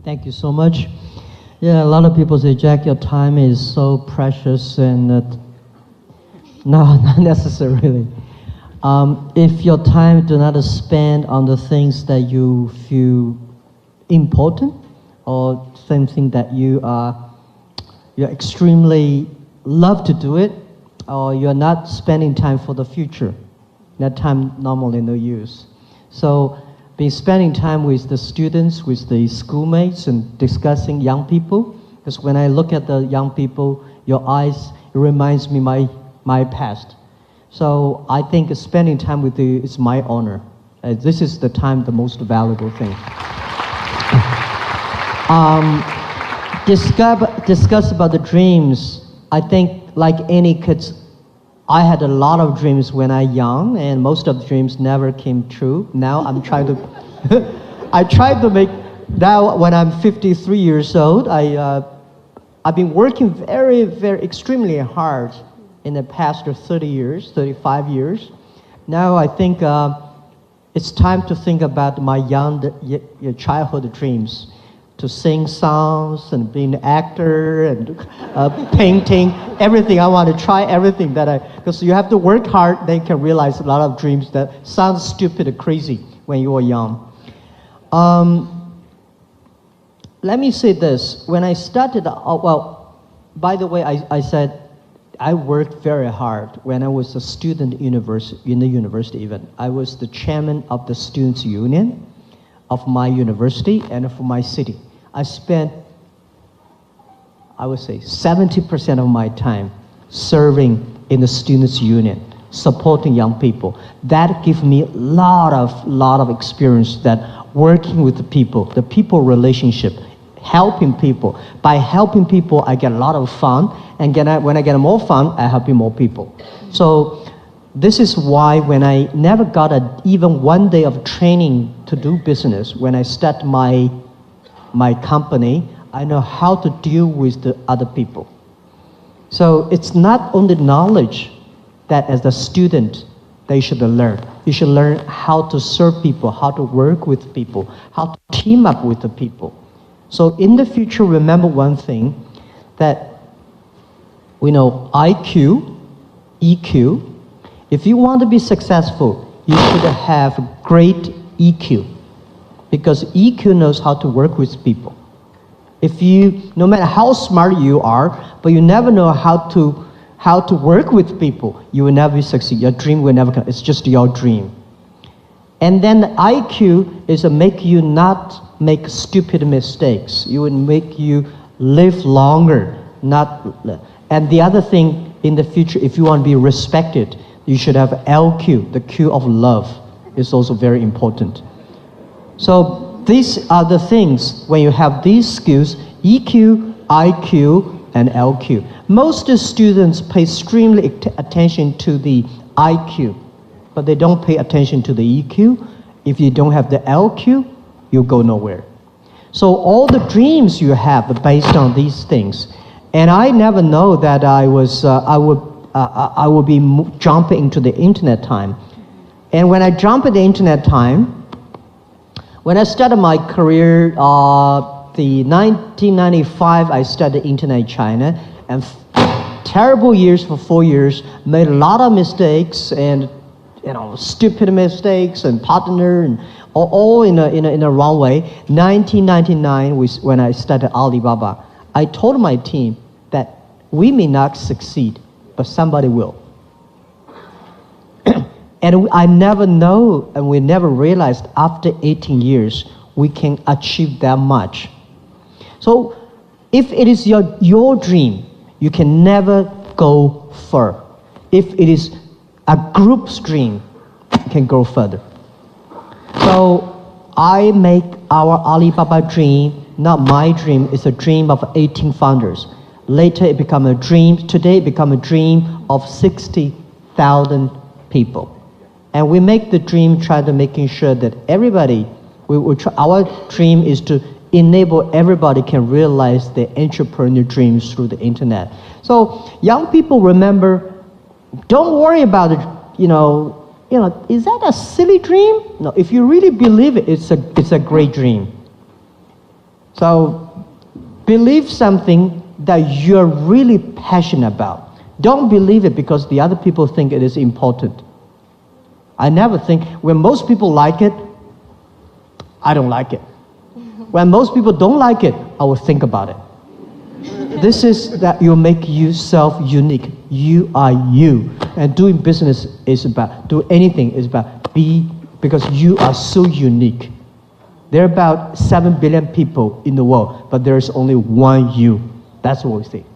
Thank you so much. Yeah, a lot of people say, Jack, your time is so precious, and no, not necessarily. If your time do not spend on the things that you feel important, or something that you're extremely love to do it, or you're not spending time for the future, that time normally no use. So be spending time with the students, with the schoolmates, and discussing young people. Because when I look at the young people, your eyes, it reminds me my past. So I think spending time with you is my honor. This is the time, the most valuable thing. Discuss about the dreams. I think like any kids, I had a lot of dreams when I was young, and most of the dreams never came true. Now I'm trying to, I tried to make, now when I'm 53 years old, I've been working very, very extremely hard in the past 30 years, 35 years. Now I think it's time to think about my childhood dreams. To sing songs and be an actor and painting, everything. I want to try everything because you have to work hard, then you can realize a lot of dreams that sound stupid or crazy when you were young. Let me say this. When I started, well, by the way, I said I worked very hard when I was a student in the university even. I was the chairman of the Students' Union of my university and for my city. I spent, I would say, 70% of my time serving in the Students' Union, supporting young people. That gave me a lot of experience that working with the people relationship, helping people. By helping people, I get a lot of fun, and when I get more fun, I help more people. So this is why when I never got even one day of training to do business, when I start my company, I know how to deal with the other people. So it's not only knowledge that as a student they should learn. You should learn how to serve people, how to work with people, how to team up with the people. So in the future, remember one thing, that we know IQ, EQ. If you want to be successful, you should have great EQ, because EQ knows how to work with people. If you, no matter how smart you are, but you never know how to work with people, you will never succeed. Your dream will never come. It's just your dream. And then the IQ is to make you not make stupid mistakes. It would make you live longer, and the other thing in the future, if you want to be respected, you should have LQ, the Q of love, is also very important. So these are the things, when you have these skills, EQ, IQ, and LQ. Most students pay extremely attention to the IQ, but they don't pay attention to the EQ. If you don't have the LQ, you go nowhere. So all the dreams you have are based on these things. And I never know that I would be jumping into the internet time. And when I jump in the internet time, when I started my career, the 1995, I studied internet in China, and terrible years for 4 years, made a lot of mistakes, and stupid mistakes, and partner, and all in a wrong way. 1999 was when I started Alibaba. I told my team that we may not succeed, but somebody will. And I never know, and we never realized after 18 years, we can achieve that much. So if it is your dream, you can never go far. If it is a group's dream, you can go further. So I make our Alibaba dream, not my dream, it's a dream of 18 founders. Later it became a dream, today it became a dream of 60,000 people. And we make the dream, try to making sure that everybody, our dream is to enable everybody can realize their entrepreneurial dreams through the internet. So young people, remember, don't worry about it, is that a silly dream? No, if you really believe it, it's a great dream. So believe something that you're really passionate about. Don't believe it because the other people think it is important. I never think, when most people like it, I don't like it. When most people don't like it, I will think about it. This is that you make yourself unique. You are you. And doing business is about, do anything is about be, because you are so unique. There are about 7 billion people in the world, but there is only one you. That's what we think.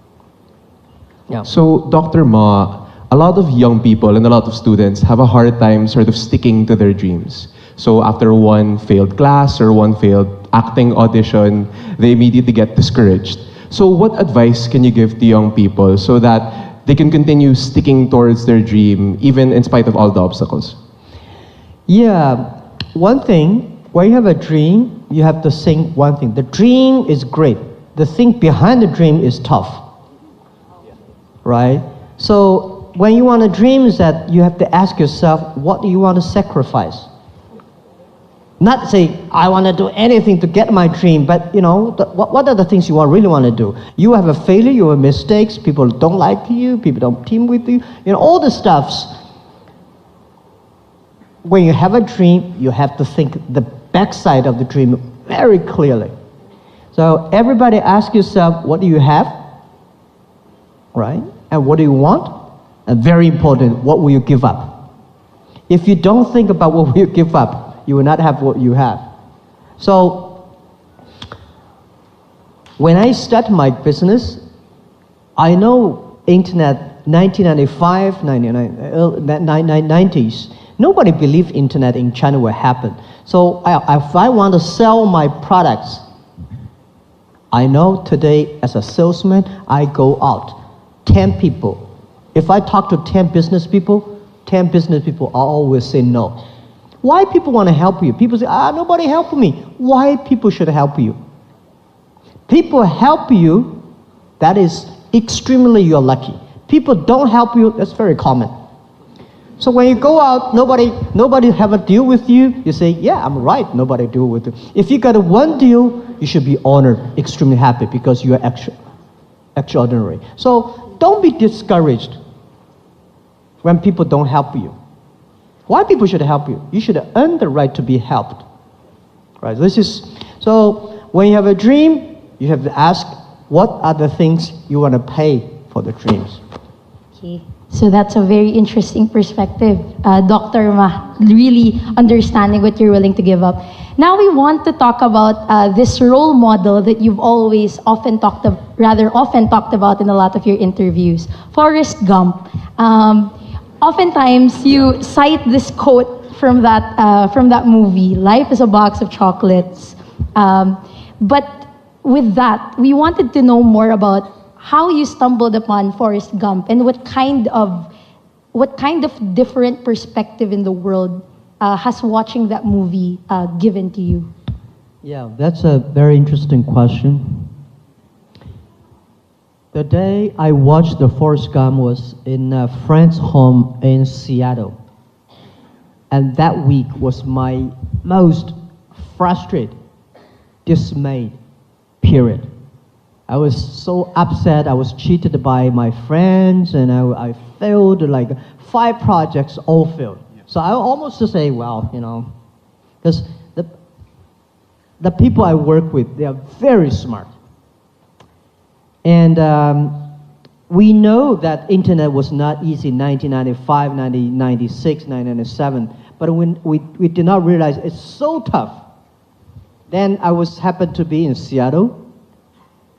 Yeah. So, Dr. Ma, a lot of young people and a lot of students have a hard time sort of sticking to their dreams. So after one failed class or one failed acting audition, they immediately get discouraged. So what advice can you give to young people so that they can continue sticking towards their dream even in spite of all the obstacles? Yeah, one thing, when you have a dream, you have to think one thing. The dream is great. The thing behind the dream is tough. Right? So when you want a dream, is that you have to ask yourself, what do you want to sacrifice? Not say, I want to do anything to get my dream, but you know, what are the things you really want to do? You have a failure, you have mistakes, people don't like you, people don't team with you, you know, all the stuffs. When you have a dream, you have to think the backside of the dream very clearly. So everybody ask yourself, what do you have? Right? And what do you want? And very important, what will you give up? If you don't think about what will you give up, you will not have what you have. So when I start my business, I know internet 1995, 90s, nobody believed internet in China will happen. So if I want to sell my products, I know today as a salesman, I go out, 10 people. If I talk to 10 business people are always say no. Why people want to help you? People say, nobody help me. Why people should help you? People help you, that is extremely you're lucky. People don't help you, that's very common. So when you go out, nobody have a deal with you, you say, yeah, I'm right, nobody deal with you. If you got one deal, you should be honored, extremely happy because you are extraordinary. So don't be discouraged when people don't help you. Why people should help you? You should earn the right to be helped. Right? So when you have a dream, you have to ask, what are the things you want to pay for the dreams? Okay. So that's a very interesting perspective, Dr. Ma, really understanding what you're willing to give up. Now we want to talk about this role model that you've always often talked about in a lot of your interviews, Forrest Gump. Oftentimes you cite this quote from that movie, "Life is a box of chocolates." But with that, we wanted to know more about how you stumbled upon Forrest Gump and what kind of different perspective in the world has watching that movie given to you? Yeah, that's a very interesting question. The day I watched the Forrest Gump was in a friend's home in Seattle. And that week was my most frustrated, dismayed period. I was so upset. I was cheated by my friends, and I failed like 5 projects, all failed. Yeah. So I almost to say, well, you know, because the people I work with, they are very smart. And we know that internet was not easy in 1995, 1996, 1997, but when we did not realize it's so tough. Then I happened to be in Seattle,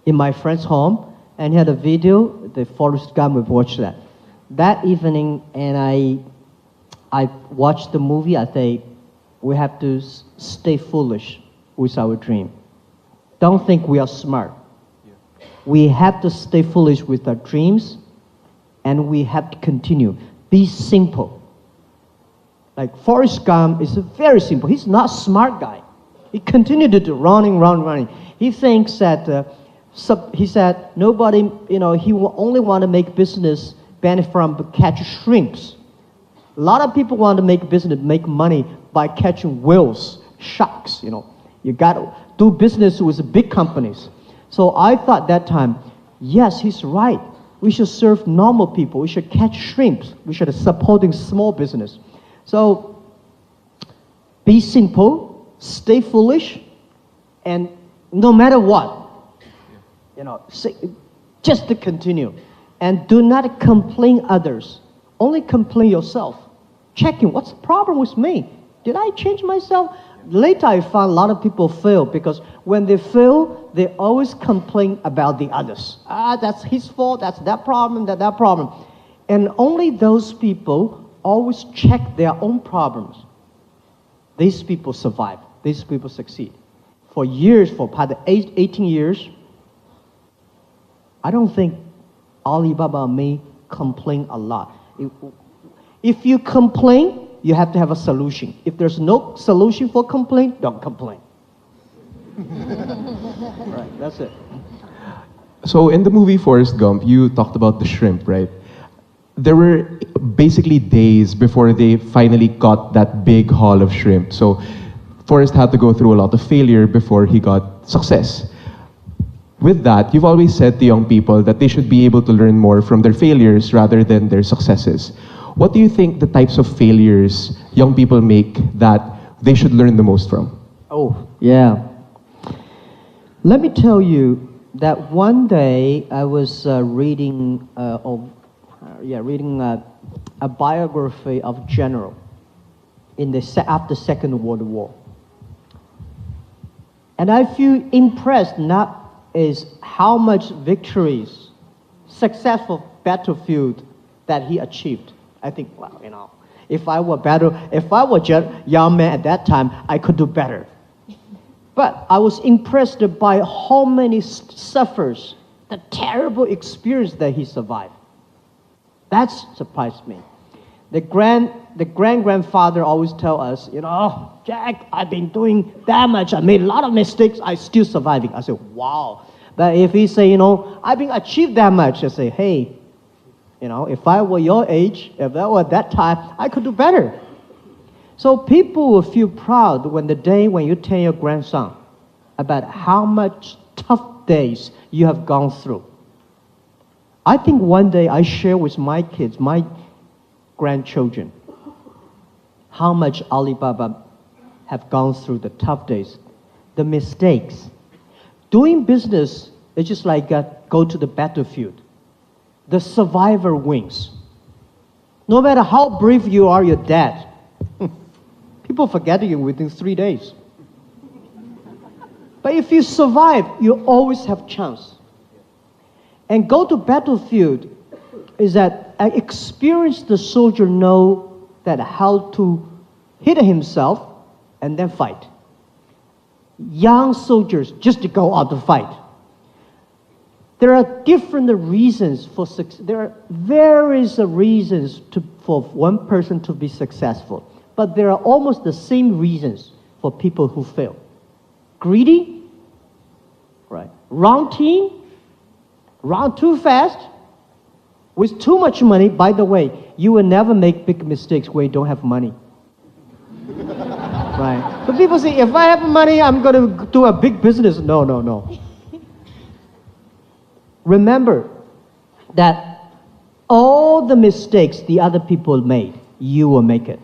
in my friend's home, and he had a video, the Forrest Gump, we watched that. That evening, and I watched the movie, I think we have to stay foolish with our dream. Don't think we are smart. Yeah. We have to stay foolish with our dreams, and we have to continue. Be simple. Like Forrest Gump is very simple. He's not a smart guy. He continued to do running. He thinks that he said nobody, you know, he will only want to make business benefit from catch shrimps. A lot of people want to make business, make money by catching whales, sharks, you know. You got do business with big companies. So I thought that time, yes, he's right. We should serve normal people. We should catch shrimps. We should supporting small business. So be simple, stay foolish, and no matter what, just to continue. And do not complain others. Only complain yourself. Checking, what's the problem with me? Did I change myself? Later I found a lot of people fail because when they fail, they always complain about the others. That's his fault, that's that problem, that problem. And only those people always check their own problems. These people survive. These people succeed. For years, for part of 18 years, I don't think Alibaba may complain a lot. If you complain, you have to have a solution. If there's no solution for complaint, don't complain. Right, that's it. So in the movie Forrest Gump, you talked about the shrimp, right? There were basically days before they finally caught that big haul of shrimp. So Forrest had to go through a lot of failure before he got success. With that, you've always said to young people that they should be able to learn more from their failures rather than their successes. What do you think the types of failures young people make that they should learn the most from? Oh, yeah. Let me tell you that one day I was reading a biography of general after Second World War. And I feel impressed not is how much victories, successful battlefield that he achieved. I think, well, if I were young man at that time, I could do better. But I was impressed by how many suffers, the terrible experience that he survived. That surprised me. The grandfather always tell us, Jack, I've been doing that much. I made a lot of mistakes. I'm still surviving. I said, wow. But if he say, I've been achieved that much, I say, hey, if I were your age, if that were that time, I could do better. So people will feel proud when you tell your grandson about how much tough days you have gone through. I think one day I share with my kids, my grandchildren, how much Alibaba have gone through the tough days, the mistakes. Doing business is just like go to the battlefield. The survivor wins. No matter how brave you are, you're dead. People forget you within 3 days. But if you survive, you always have chance. And go to battlefield is that an experienced soldier know that how to hit himself and then fight. Young soldiers just to go out to fight. There are different reasons for success. There are various reasons for one person to be successful, but there are almost the same reasons for people who fail. Greedy, right? Wrong team, run too fast, with too much money. By the way, you will never make big mistakes where you don't have money. Right? So people say, if I have money, I'm going to do a big business. No. Remember that all the mistakes the other people made, you will make it.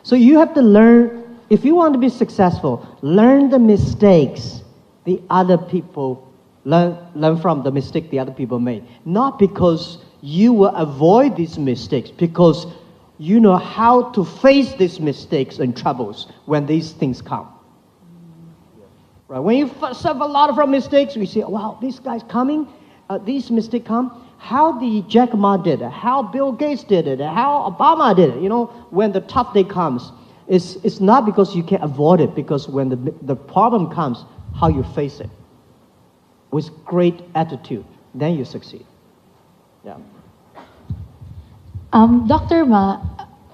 So you have to learn, if you want to be successful, learn the mistakes the other people, learn from the mistake the other people made. Not because you will avoid these mistakes, because you know how to face these mistakes and troubles when these things come. Right? When you suffer a lot of mistakes, we say, wow, this guy's coming, these mistakes come. How the Jack Ma did it, how Bill Gates did it, how Obama did it, when the tough day comes, it's not because you can avoid it, because when the problem comes, how you face it. With great attitude, then you succeed. Yeah. Dr. Ma,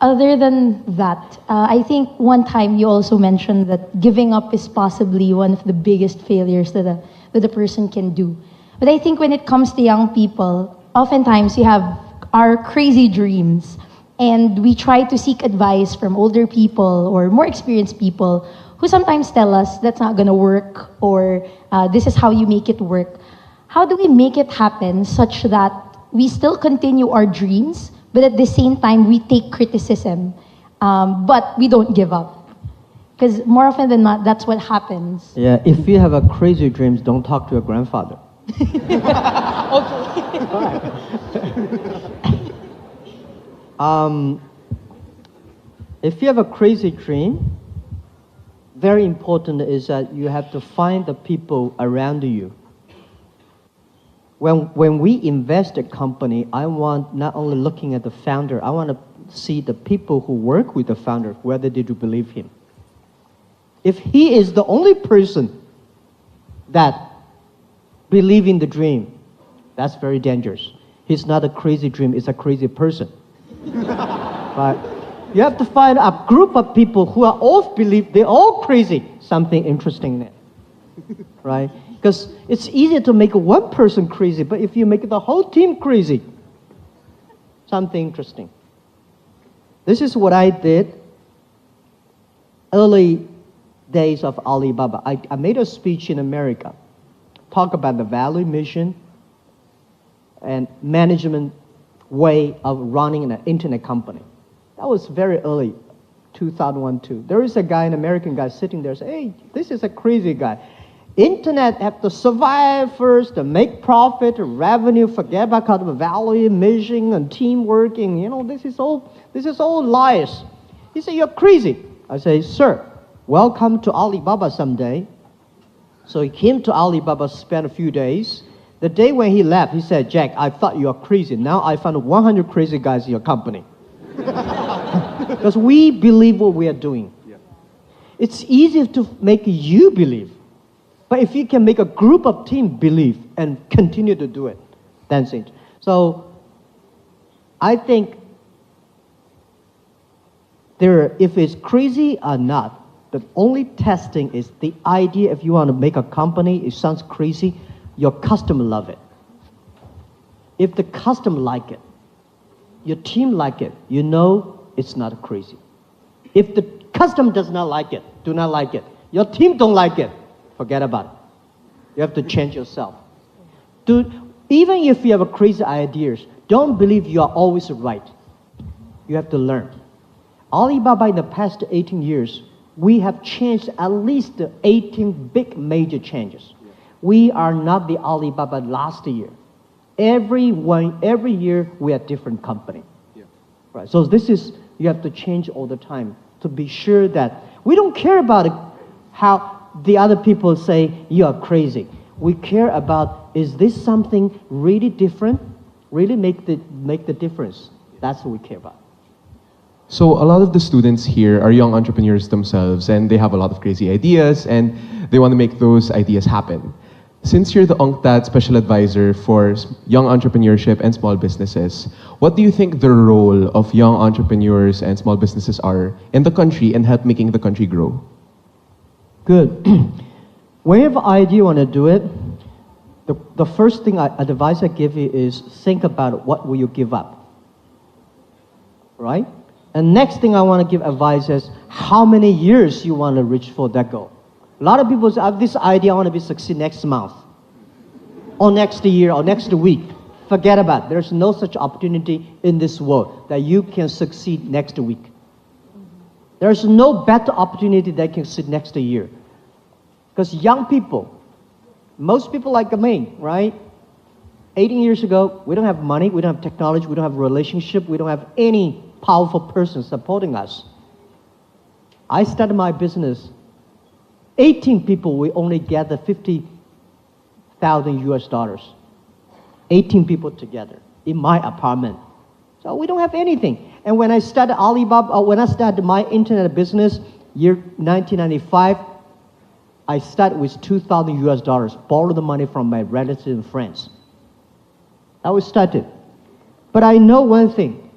other than that, I think one time you also mentioned that giving up is possibly one of the biggest failures that a person can do. But I think when it comes to young people, oftentimes we have our crazy dreams and we try to seek advice from older people or more experienced people who sometimes tell us that's not gonna work, or this is how you make it work. How do we make it happen such that we still continue our dreams, but at the same time we take criticism, but we don't give up? Because more often than not, that's what happens. Yeah, if you have a crazy dreams, don't talk to your grandfather. If you have a crazy dream, very important is that you have to find the people around you. When we invest a company, I want not only looking at the founder, I want to see the people who work with the founder, whether they do believe him. If he is the only person that believe in the dream, that's very dangerous. He's not a crazy dream, he's a crazy person. But you have to find a group of people who are all believe, they're all crazy, something interesting there. Right? Because it's easier to make one person crazy, but if you make the whole team crazy, something interesting. This is what I did early days of Alibaba. I made a speech in America, talk about the value, mission, and management way of running an internet company. That was very early, 2001-2. There is a guy, an American guy, sitting there saying, hey, this is a crazy guy. Internet have to survive first, to make profit, revenue, forget about kind of value, mission, and teamwork, and this is all lies. He said, you're crazy. I say, sir, welcome to Alibaba someday. So he came to Alibaba, spent a few days. The day when he left, he said, Jack, I thought you were crazy. Now I found 100 crazy guys in your company. Because we believe what we are doing. Yeah. It's easy to make you believe. But if you can make a group of team believe and continue to do it, that's it. So I think if it's crazy or not, the only testing is the idea. If you want to make a company, it sounds crazy, your customer love it. If the customer like it, your team like it, you know it's not crazy. If the customer does not like it, do not like it, your team don't like it, forget about it. You have to change yourself. Even if you have a crazy ideas, don't believe you are always right. You have to learn. Alibaba in the past 18 years, we have changed at least 18 big major changes. We are not the Alibaba last year. Every year we are different company. Yeah. Right. So you have to change all the time to be sure that we don't care about how the other people say you are crazy. We care about, is this something really different? Really make the difference. That's what we care about. So a lot of the students here are young entrepreneurs themselves, and they have a lot of crazy ideas, and they want to make those ideas happen. Since you're the UNCTAD Special Advisor for young entrepreneurship and small businesses, what do you think the role of young entrepreneurs and small businesses are in the country and help making the country grow? Good. When you have an idea you want to do it, the first thing advice I give you is think about what will you give up. Right? And next thing I want to give advice is how many years you want to reach for that goal. A lot of people say, I have this idea, I want to succeed next month, or next year, or next week. Forget about it. There's no such opportunity in this world that you can succeed next week. There's no better opportunity that can succeed next year. Because young people, most people like me, right? 18 years ago, we don't have money, we don't have technology, we don't have relationship, we don't have any powerful person supporting us. I started my business, 18 people, we only gather $50,000 US. 18 people together in my apartment. So we don't have anything. And when I started Alibaba, when I started my internet business, year 1995, I started with $2,000 US, borrowed the money from my relatives and friends. I was started. But I know one thing.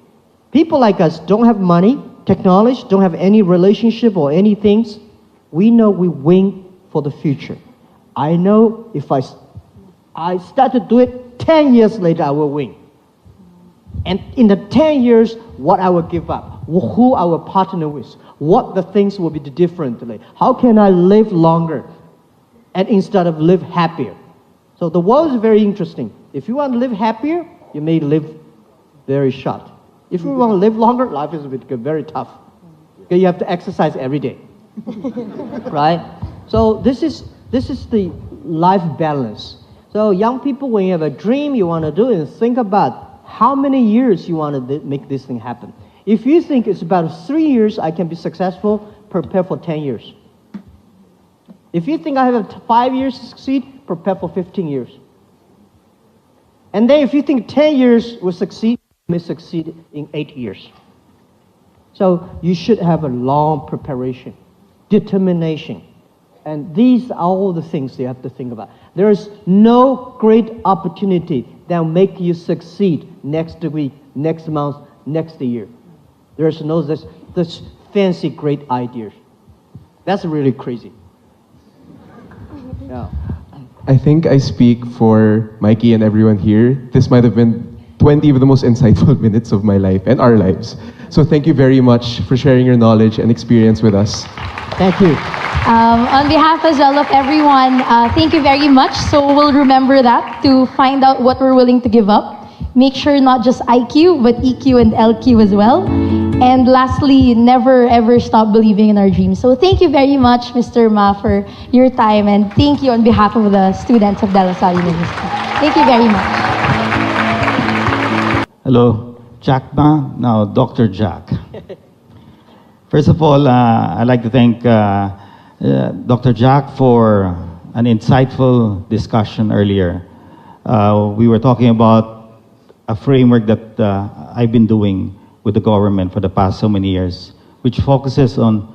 People like us don't have money, technology, don't have any relationship or anything. We know we win for the future. I know if I start to do it, 10 years later I will win. And in the 10 years, what I will give up, who I will partner with, what the things will be differently. How can I live longer and instead of live happier? So the world is very interesting. If you want to live happier, you may live very short. If you want to live longer, life is very tough. Okay, you have to exercise every day, right? So this is the life balance. So young people, when you have a dream you want to do, and think about how many years you want to make this thing happen. If you think it's about 3 years I can be successful, prepare for 10 years. If you think I have 5 years to succeed, prepare for 15 years. And then if you think 10 years will succeed, you may succeed in 8 years. So you should have a long preparation, determination. And these are all the things you have to think about. There is no great opportunity that will make you succeed next week, next month, next year. There is no this fancy great ideas. That's really crazy. Yeah. I think I speak for Mikey and everyone here. This might have been 20 of the most insightful minutes of my life and our lives. So thank you very much for sharing your knowledge and experience with us. Thank you. On behalf as well of everyone, thank you very much. So we'll remember that to find out what we're willing to give up. Make sure not just IQ, but EQ and LQ as well. And lastly, never ever stop believing in our dreams. So thank you very much, Mr. Ma, for your time. And thank you on behalf of the students of De La Salle University. Thank you very much. Hello, Jack Ma, now Dr. Jack. First of all, I'd like to thank Dr. Jack for an insightful discussion earlier. We were talking about a framework that I've been doing with the government for the past so many years, which focuses on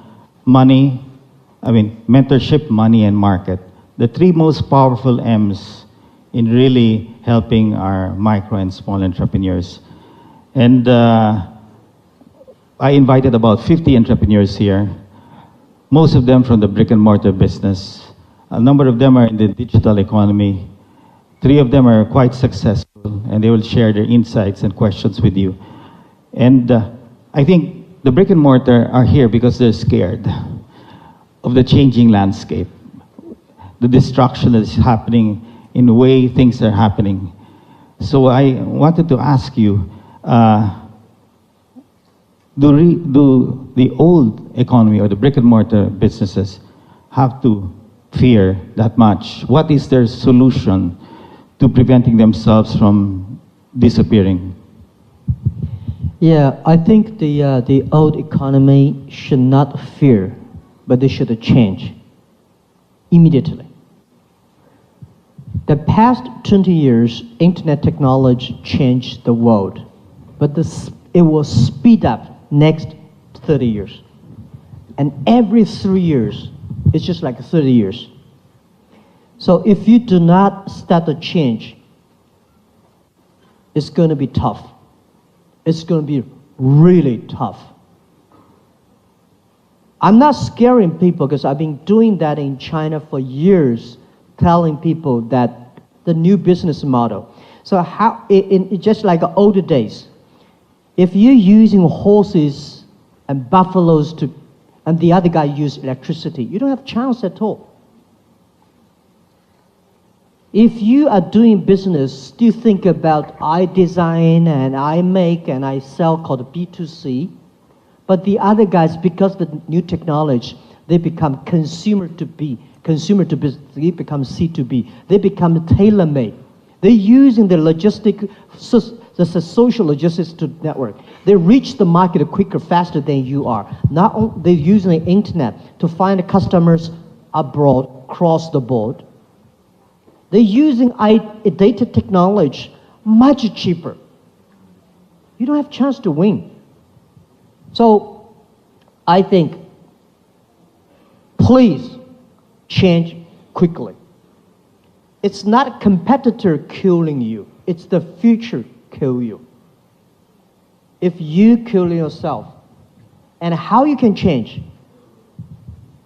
mentorship, money, and market. The three most powerful M's in really helping our micro and small entrepreneurs. And I invited about 50 entrepreneurs here, most of them from the brick and mortar business. A number of them are in the digital economy. 3 of them are quite successful, and they will share their insights and questions with you. And I think the brick and mortar are here because they're scared of the changing landscape, the destruction that is happening in the way things are happening. So I wanted to ask you, do the old economy or the brick and mortar businesses have to fear that much? What is their solution to preventing themselves from disappearing? Yeah, I think the old economy should not fear, but they should change immediately. The past 20 years, internet technology changed the world, but it will speed up next 30 years. And every 3 years, it's just like 30 years. So if you do not start the change, it's going to be tough. It's going to be really tough. I'm not scaring people because I've been doing that in China for years, telling people that the new business model. So just like the older days, if you're using horses and buffaloes and the other guy use electricity, you don't have a chance at all. If you are doing business, still think about I design and I make and I sell called B2C, but the other guys, because of the new technology, they become consumer to business, they become C2B, they become tailor-made. They're using the the social logistics to network. They reach the market quicker, faster than you are. Not only they're using the internet to find customers abroad, across the board. They're using data technology much cheaper. You don't have a chance to win. So I think, please change quickly. It's not a competitor killing you. It's the future kill you. If you kill yourself, and how you can change,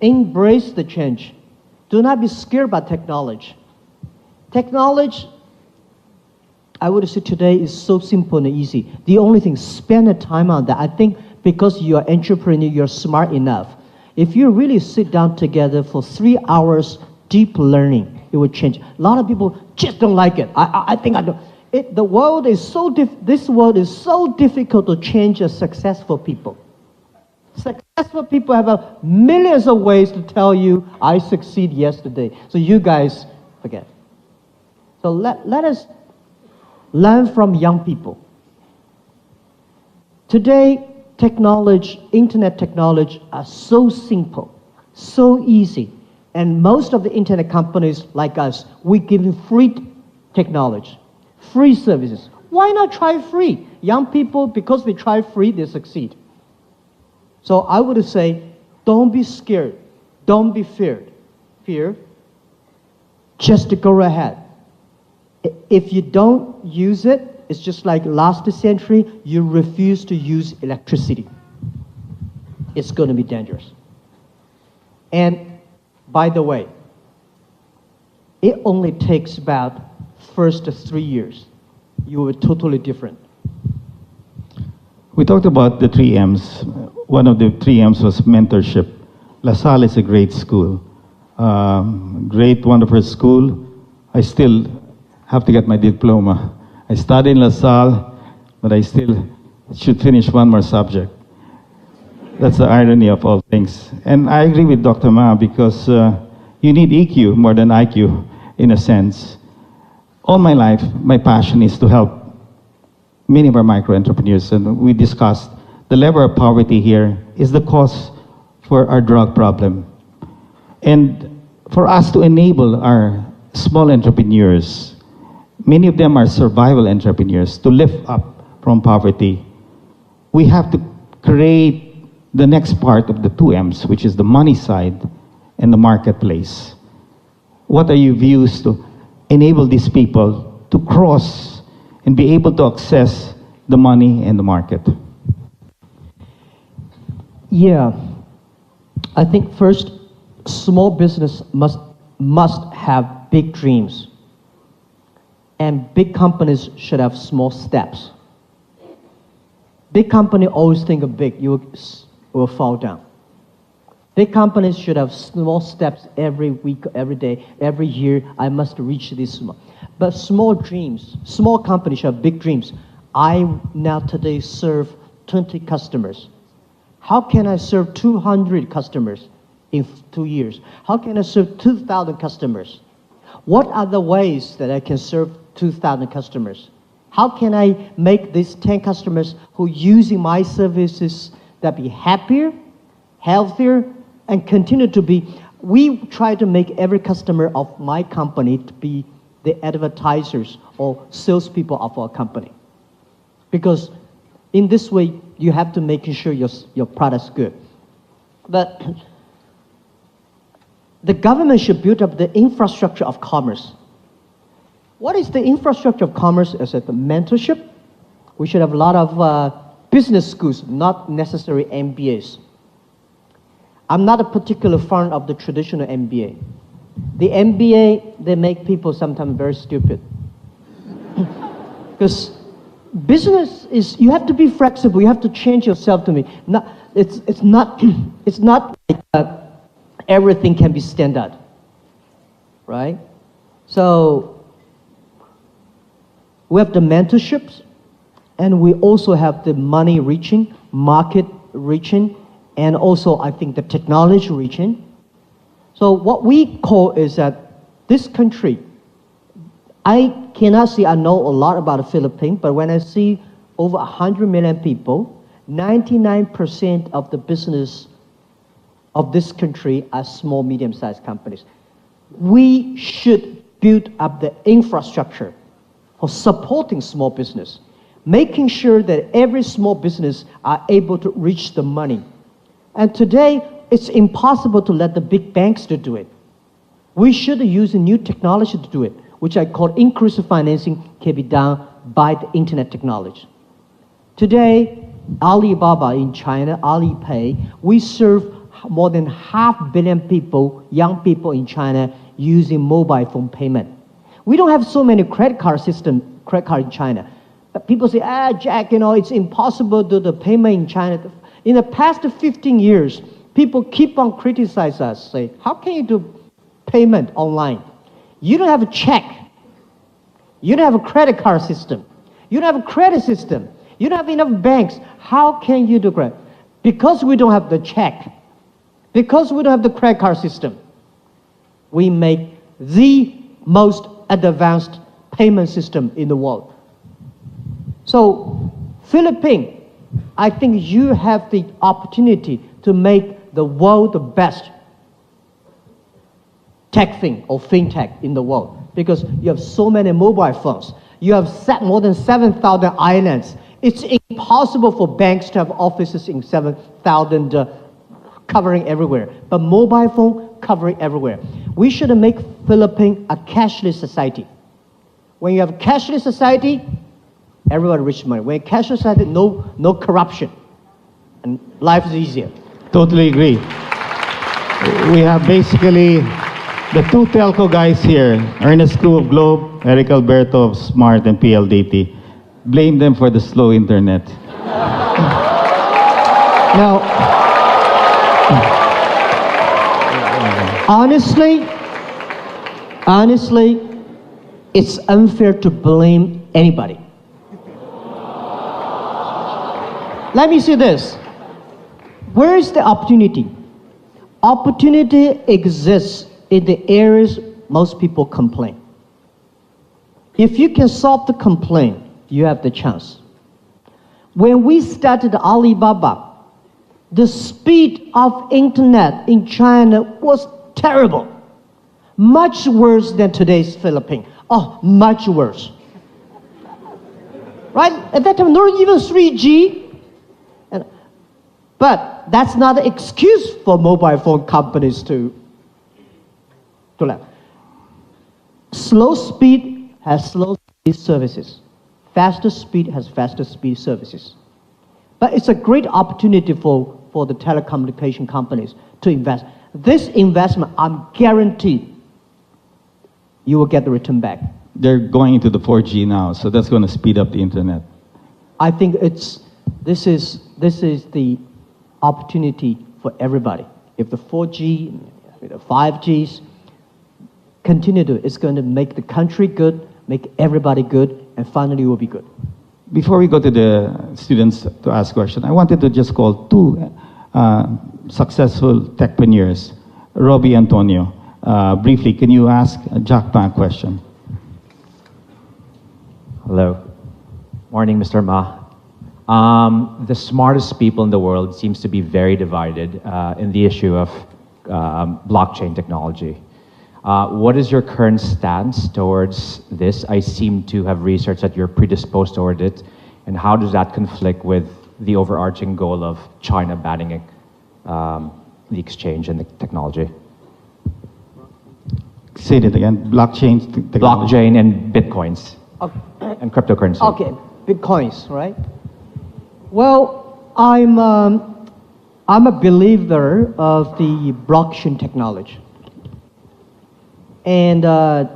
embrace the change. Do not be scared about technology. Technology, I would say today, is so simple and easy. The only thing, spend the time on that. I think because you're an entrepreneur, you're smart enough. If you really sit down together for 3 hours deep learning, it would change. A lot of people just don't like it. I think I don't. The world is so this world is so difficult to change as successful people. Successful people have millions of ways to tell you, I succeed yesterday. So you guys forget. So let us learn from young people. Today, technology, internet technology are so simple, so easy. And most of the internet companies like us, we give them free technology, free services. Why not try free? Young people, because they try free, they succeed. So I would say, don't be scared. Don't be feared. Just to go ahead. If you don't use it, it's just like last century, you refuse to use electricity. It's going to be dangerous. And by the way, it only takes about first 3 years. You were totally different. We talked about the 3 M's. One of the 3 M's was mentorship. LaSalle is a great school. Great, wonderful school. I still have to get my diploma. I studied in LaSalle, but I still should finish one more subject. That's the irony of all things. And I agree with Dr. Ma because you need EQ more than IQ, in a sense. All my life, my passion is to help many of our micro-entrepreneurs, and we discussed the level of poverty here is the cause for our drug problem. And for us to enable our small entrepreneurs, many of them are survival entrepreneurs, to lift up from poverty, we have to create the next part of the 2 M's, which is the money side and the marketplace. What are your views to enable these people to cross and be able to access the money and the market? Yeah, I think first, small business must have big dreams. And big companies should have small steps. Big company always think of big, you will fall down. Big companies should have small steps every week, every day, every year. I must reach this small. But small dreams, small companies should have big dreams. I now today serve 20 customers. How can I serve 200 customers in 2 years? How can I serve 2,000 customers? What are the ways that I can serve 2,000 customers? How can I make these 10 customers who are using my services that be happier, healthier, and continue to be? We try to make every customer of my company to be the advertisers or salespeople of our company. Because in this way, you have to make sure your product's good. But the government should build up the infrastructure of commerce. What is the infrastructure of commerce? Is it the mentorship? We should have a lot of business schools, not necessarily MBAs. I'm not a particular fan of the traditional MBA. The MBA, they make people sometimes very stupid. Because business is, you have to be flexible, you have to change yourself to me. It's not like everything can be standard, right? So we have the mentorships, and we also have the money reaching, market reaching, and also I think the technology reaching. So what we call is that this country, I cannot say I know a lot about the Philippines, but when I see over 100 million people, 99% of the business of this country are small, medium-sized companies. We should build up the infrastructure for supporting small business, making sure that every small business are able to reach the money. And today, it's impossible to let the big banks to do it. We should use a new technology to do it, which I call inclusive financing can be done by the internet technology. Today, Alibaba in China, Alipay, we serve more than 500 million people, young people in China, using mobile phone payment. We don't have so many credit card in China. But people say, Jack, it's impossible to do the payment in China. In the past 15 years, people keep on criticizing us, say, how can you do payment online? You don't have a check. You don't have a credit card system. You don't have a credit system. You don't have enough banks. How can you do credit? Because we don't have the check, because we don't have the credit card system, we make the most advanced payment system in the world. So, Philippines, I think you have the opportunity to make the world the best tech thing or fintech in the world, because you have so many mobile phones. You have more than 7,000 islands. It's impossible for banks to have offices in 7,000 covering everywhere, but mobile phone covering everywhere. We should make Philippines a cashless society. When you have a cashless society, everyone rich money. When cashless society, no corruption, and life is easier. Totally agree. We have basically the two telco guys here, Ernest Koo of Globe, Eric Alberto of Smart and PLDT. Blame them for the slow internet. Now, honestly, it's unfair to blame anybody. Let me say this. Where is the opportunity? Opportunity exists in the areas most people complain. If you can solve the complaint, you have the chance. When we started Alibaba, the speed of internet in China was terrible. Much worse than today's Philippines. Oh, much worse. Right? At that time, not even 3G. But that's not an excuse for mobile phone companies to let. Slow speed has slow speed services. Faster speed has faster speed services. But it's a great opportunity for the telecommunication companies to invest. This investment, I'm guaranteed you will get the return back. They're going into the 4G now, so that's going to speed up the internet. I think this is the opportunity for everybody. If the 4G, the 5Gs continue to, it's going to make the country good, make everybody good, and finally it will be good. Before we go to the students to ask questions, I wanted to just call two successful techpreneurs, Robbie Antonio. Briefly, can you ask Jack Pan a question? Hello. Morning, Mr. Ma. The smartest people in the world seems to be very divided in the issue of blockchain technology. What is your current stance towards this? I seem to have researched that you're predisposed toward it, and how does that conflict with the overarching goal of China banning the exchange and the technology? Say it again. Blockchain technology. Blockchain and bitcoins and cryptocurrency. Okay, bitcoins, right? Well, I'm a believer of the blockchain technology. And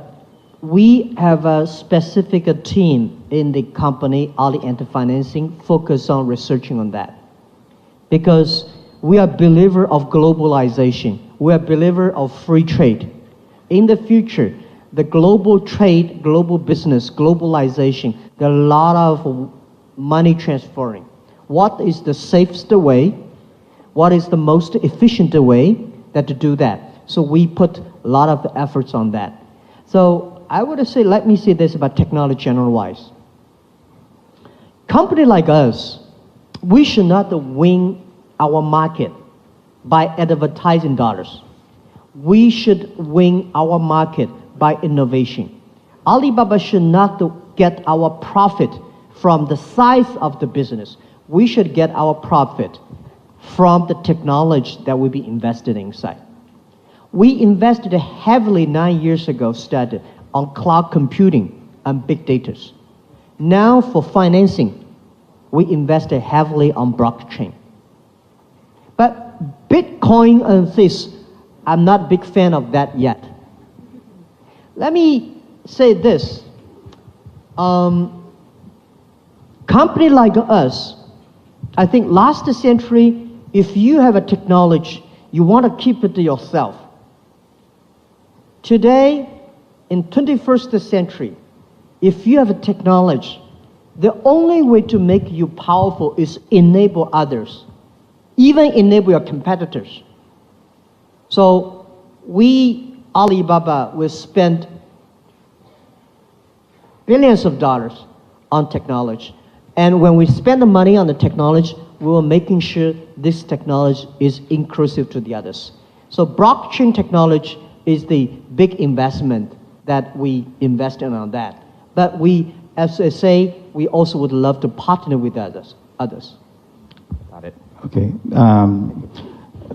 we have a specific team in the company, Ali Anti-Financing, focused on researching on that. Because we are believer of globalization. We are believer of free trade. In the future, the global trade, global business, globalization, there are a lot of money transferring. What is the safest way? What is the most efficient way to do that? So we put a lot of efforts on that. So I would say, let me say this about technology general-wise. Company like us, we should not win our market by advertising dollars. We should win our market by innovation. Alibaba should not get our profit from the size of the business. We should get our profit from the technology that will be invested inside. We invested heavily 9 years ago, started on cloud computing and big data. Now for financing, we invested heavily on blockchain. But Bitcoin and this, I'm not a big fan of that yet. Let me say this. Company like us I think last century, if you have a technology, you want to keep it to yourself. Today, in 21st century, if you have a technology, the only way to make you powerful is enable others, even enable your competitors. So we, Alibaba, will spend billions of dollars on technology. And when we spend the money on the technology, we are making sure this technology is inclusive to the others. So blockchain technology is the big investment that we invest in on that. But we, as I say, we also would love to partner with others. Got it. Okay.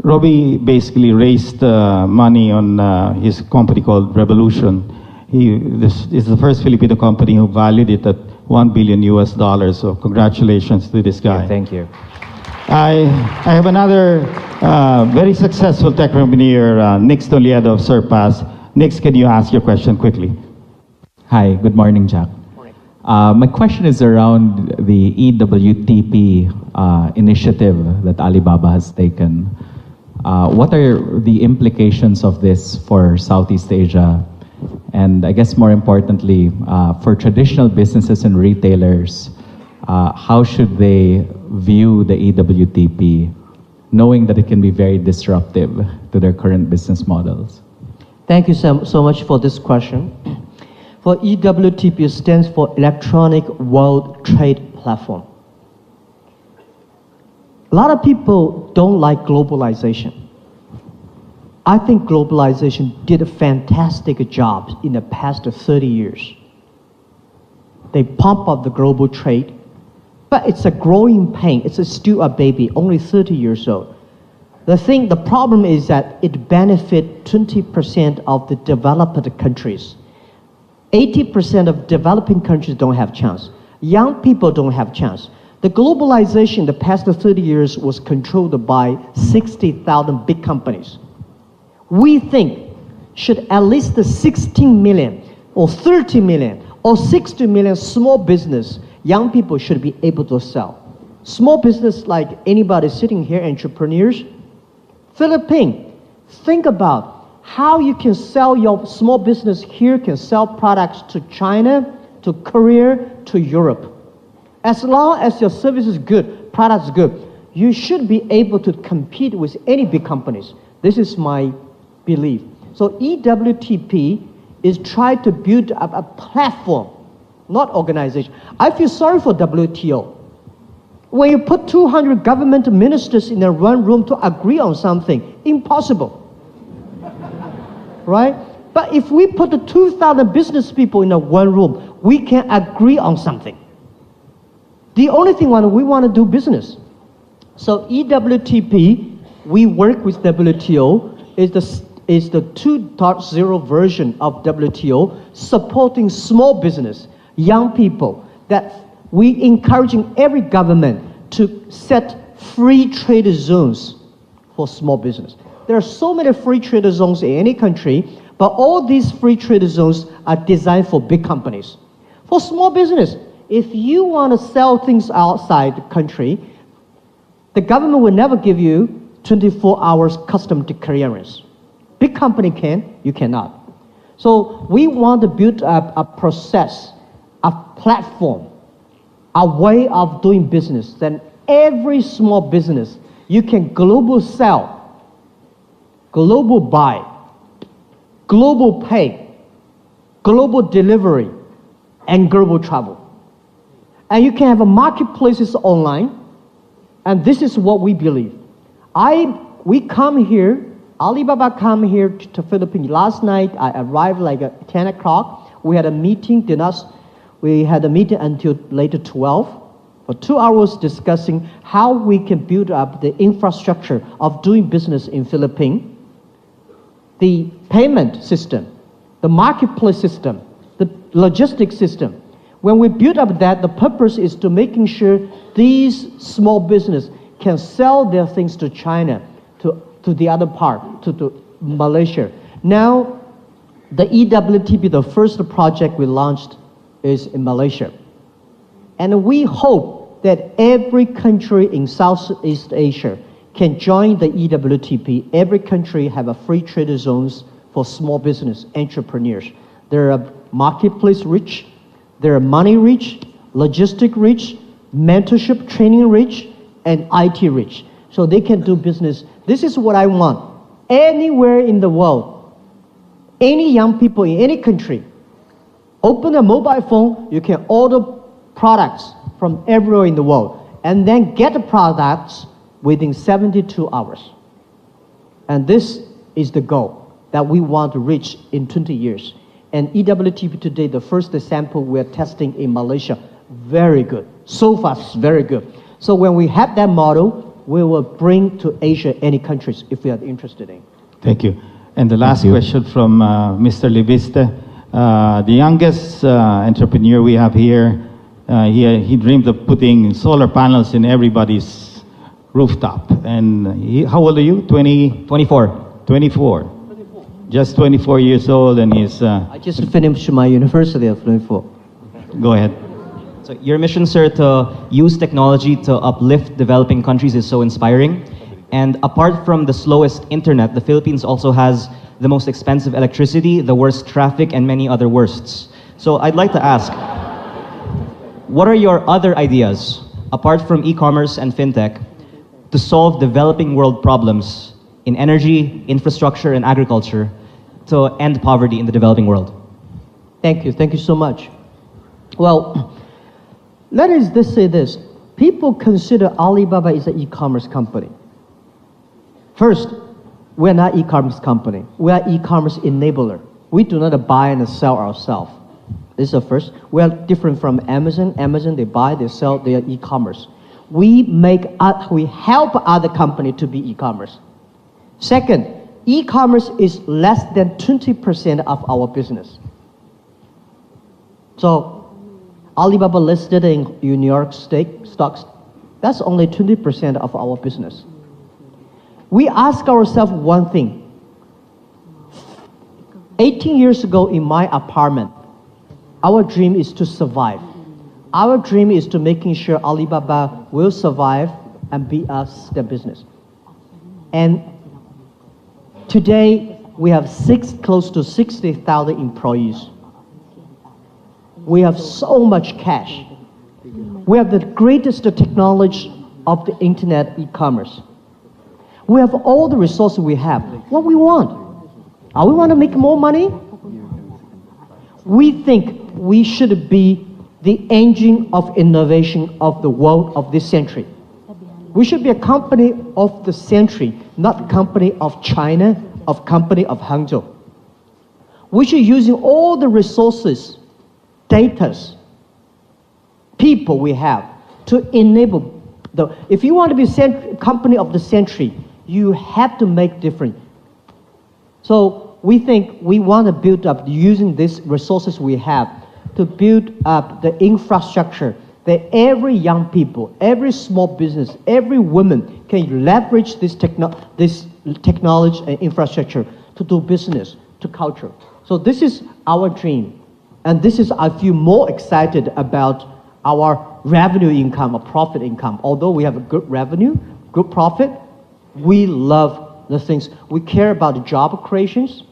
Robbie basically raised money on his company called Revolution. This is the first Filipino company who valued it at $1 billion US. So congratulations to this guy. Yeah, thank you. I have another very successful tech entrepreneur, Nick Stoliado of Surpass. Nick, can you ask your question quickly? Hi, good morning, Jack. My question is around the EWTP initiative that Alibaba has taken. What are the implications of this for Southeast Asia? And I guess more importantly, for traditional businesses and retailers, how should they view the EWTP, knowing that it can be very disruptive to their current business models? Thank you so much for this question. For EWTP stands for Electronic World Trade Platform. A lot of people don't like globalization. I think globalization did a fantastic job in the past 30 years. They pump up the global trade, but it's a growing pain. It's still a baby, only 30 years old. The problem is that it benefits 20% of the developed countries. 80% of developing countries don't have chance. Young people don't have chance. The globalization in the past 30 years was controlled by 60,000 big companies. We think should at least 16 million or 30 million or 60 million small business, young people should be able to sell. Small business like anybody sitting here, entrepreneurs, Philippines, think about how you can sell your small business here, can sell products to China, to Korea, to Europe. As long as your service is good, product is good, you should be able to compete with any big companies. This is my belief. So EWTP is trying to build up a platform, not organization. I feel sorry for WTO. When you put 200 government ministers in a one room to agree on something, impossible. Right? But if we put the 2,000 business people in a one room, we can agree on something. The only thing we want to do business. So EWTP, we work with WTO, is the 2.0 version of WTO, supporting small business, young people, that we encouraging every government to set free trade zones for small business. There are so many free trade zones in any country, but all these free trade zones are designed for big companies. For small business, if you want to sell things outside the country, the government will never give you 24 hours custom clearance. Big company can, you cannot. So we want to build up a process, a platform, a way of doing business. Then every small business, you can global sell, global buy, global pay, global delivery, and global travel. And you can have a marketplaces online, and this is what we believe. We come here, Alibaba come here to Philippines. Last night, I arrived like at 10 o'clock. We had a meeting, we had a meeting until later 12 for 2 hours discussing how we can build up the infrastructure of doing business in Philippines, the payment system, the marketplace system, the logistics system. When we build up that, the purpose is to making sure these small business can sell their things to China, to the other part, to Malaysia. Now, the EWTP, the first project we launched is in Malaysia. And we hope that every country in Southeast Asia can join the EWTP. Every country have a free trade zones for small business entrepreneurs. There are marketplace rich, there are money rich, logistic rich, mentorship training rich, and IT rich. So they can do business. This is what I want. Anywhere in the world, any young people in any country, open a mobile phone, you can order products from everywhere in the world, and then get the products within 72 hours. And this is the goal that we want to reach in 20 years. And EWTP today, the first sample we're testing in Malaysia, very good. So far, it's very good. So when we have that model, we will bring to Asia any countries if we are interested in. Thank you. And the last question from Mr. Liviste. The youngest entrepreneur we have here, he dreamed of putting solar panels in everybody's rooftop. And how old are you? 24. 24. Just 24 years old, and he's... I just finished my university at 24. Go ahead. So your mission, sir, to use technology to uplift developing countries is so inspiring. And apart from the slowest internet, the Philippines also has the most expensive electricity, the worst traffic, and many other worsts. So I'd like to ask, what are your other ideas, apart from e-commerce and fintech, to solve developing world problems in energy, infrastructure, and agriculture to end poverty in the developing world? Thank you. Thank you so much. Well, let us just say this. People consider Alibaba is an e-commerce company. First, we're not e-commerce company. We are e-commerce enabler. We do not buy and sell ourselves. This is the first. We are different from Amazon. Amazon, they buy, they sell, they are e-commerce. We help other company to be e-commerce. Second, e-commerce is less than 20% of our business. So, Alibaba listed in New York stocks, that's only 20% of our business. We ask ourselves one thing. 18 years ago in my apartment, our dream is to survive. Our dream is to making sure Alibaba will survive and be us the business. And today, we have close to 60,000 employees. We have so much cash. We have the greatest technology of the internet e-commerce. We have all the resources we have. What we want? We want to make more money? We think we should be the engine of innovation of the world of this century. We should be a company of the century, not a company of China, of company of Hangzhou. We should using all the resources, data, people we have to enable if you want to be company of the century, you have to make different. So we think we want to build up using these resources we have to build up the infrastructure that every young people, every small business, every woman can leverage this technology and infrastructure to do business, to culture. So this is our dream. And this is, I feel more excited about our revenue income or profit income. Although we have a good revenue, good profit, we love the things. We care about the job creations.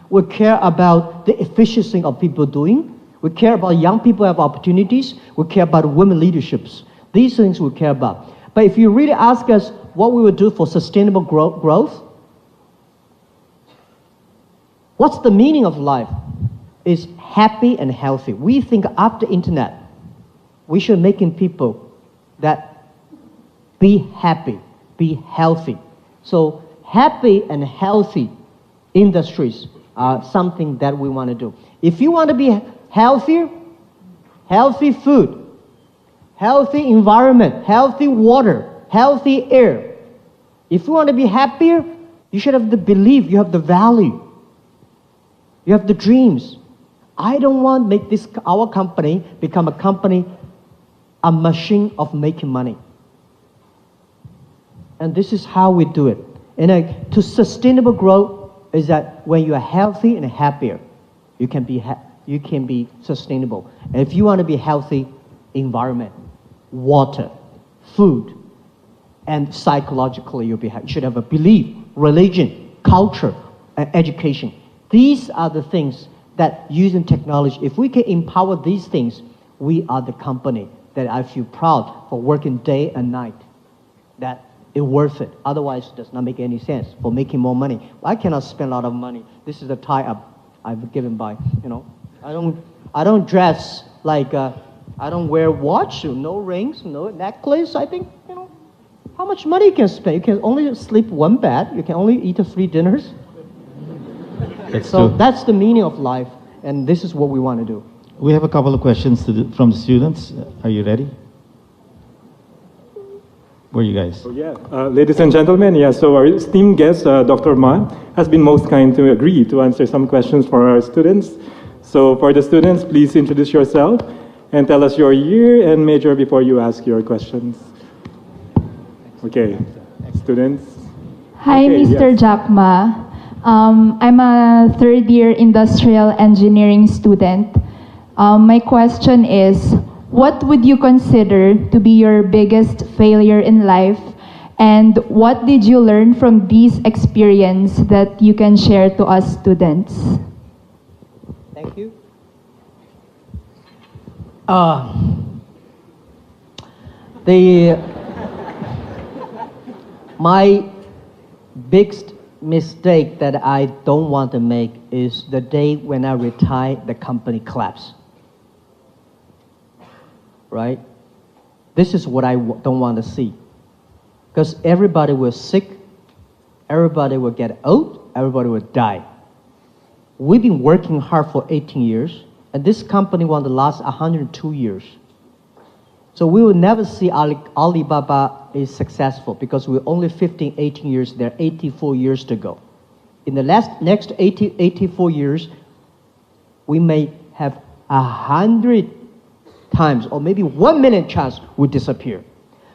We care about the efficiency of people doing. We care about young people have opportunities. We care about women leaderships. These things we care about. But if you really ask us what we would do for sustainable growth, what's the meaning of life? Is happy and healthy. We think after internet, we should making people that be happy, be healthy. So happy and healthy industries are something that we want to do. If you want to be healthier, healthy food, healthy environment, healthy water, healthy air. If you want to be happier, you should have the belief, you have the value, you have the dreams. I don't want to make our company become a company, a machine of making money. And this is how we do it. And to sustainable growth is that when you are healthy and happier, you can be sustainable. And if you want to be healthy environment, water, food, and psychologically you should have a belief, religion, culture, education. These are the things that using technology, if we can empower these things, we are the company that I feel proud for working day and night, that it's worth it. Otherwise, it does not make any sense for making more money. I cannot spend a lot of money. This is the tie-up I've given by, I don't dress like, I don't wear watch, no rings, no necklace. I think, how much money you can spend? You can only sleep one bed. You can only eat 3 dinners. That's the meaning of life, and this is what we want to do. We have a couple of questions from the students. Are you ready? Where are you guys? Ladies and gentlemen, so our esteemed guest, Dr. Ma, has been most kind to agree to answer some questions for our students. So for the students, please introduce yourself and tell us your year and major before you ask your questions. Okay, students. Hi, Okay, Mr. yes. Jack Ma. I'm a third-year industrial engineering student. My question is, what would you consider to be your biggest failure in life, and what did you learn from these experience that you can share to us students? Thank you. My biggest mistake that I don't want to make is the day when I retire, the company collapse. Right? This is what I don't want to see. Because everybody will sick, everybody will get old, everybody will die. We've been working hard for 18 years, and this company want to last 102 years. So we will never see Alibaba is successful because we're only 15, 18 years there, 84 years to go. In the next 84 years, we may have 100 times or maybe 1 million chance we disappear.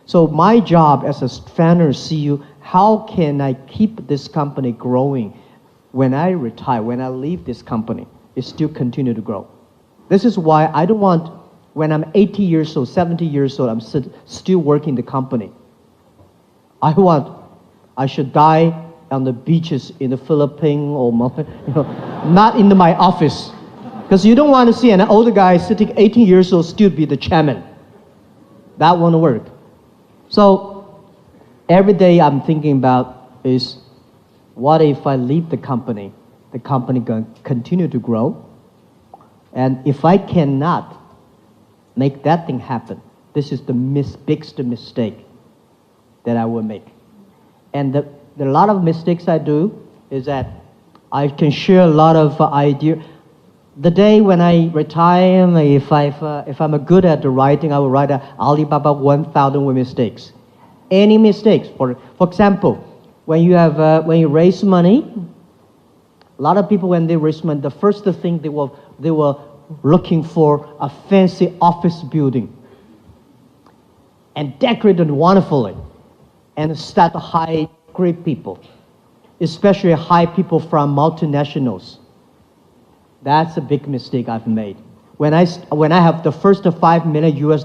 So my job as a founder CEO, how can I keep this company growing when I retire, when I leave this company, it still continue to grow. This is why I don't want, when I'm 80 years old, 70 years old, I'm still working the company. I should die on the beaches in the Philippines or not in my office. Because you don't want to see an older guy sitting 18 years old still be the chairman. That won't work. So every day I'm thinking about is, what if I leave the company? The company going to continue to grow. And if I cannot make that thing happen, this is the biggest mistake that I will make. And the lot of mistakes I do is that I can share a lot of ideas. The day when I retire, if I'm good at the writing, I will write Alibaba 1,000 mistakes. Any mistakes, for example, when you raise money, a lot of people when they raise money, the first thing they were looking for a fancy office building and decorated wonderfully, and start to hire great people, especially hire people from multinationals. That's a big mistake I've made. When I have the first $5 million US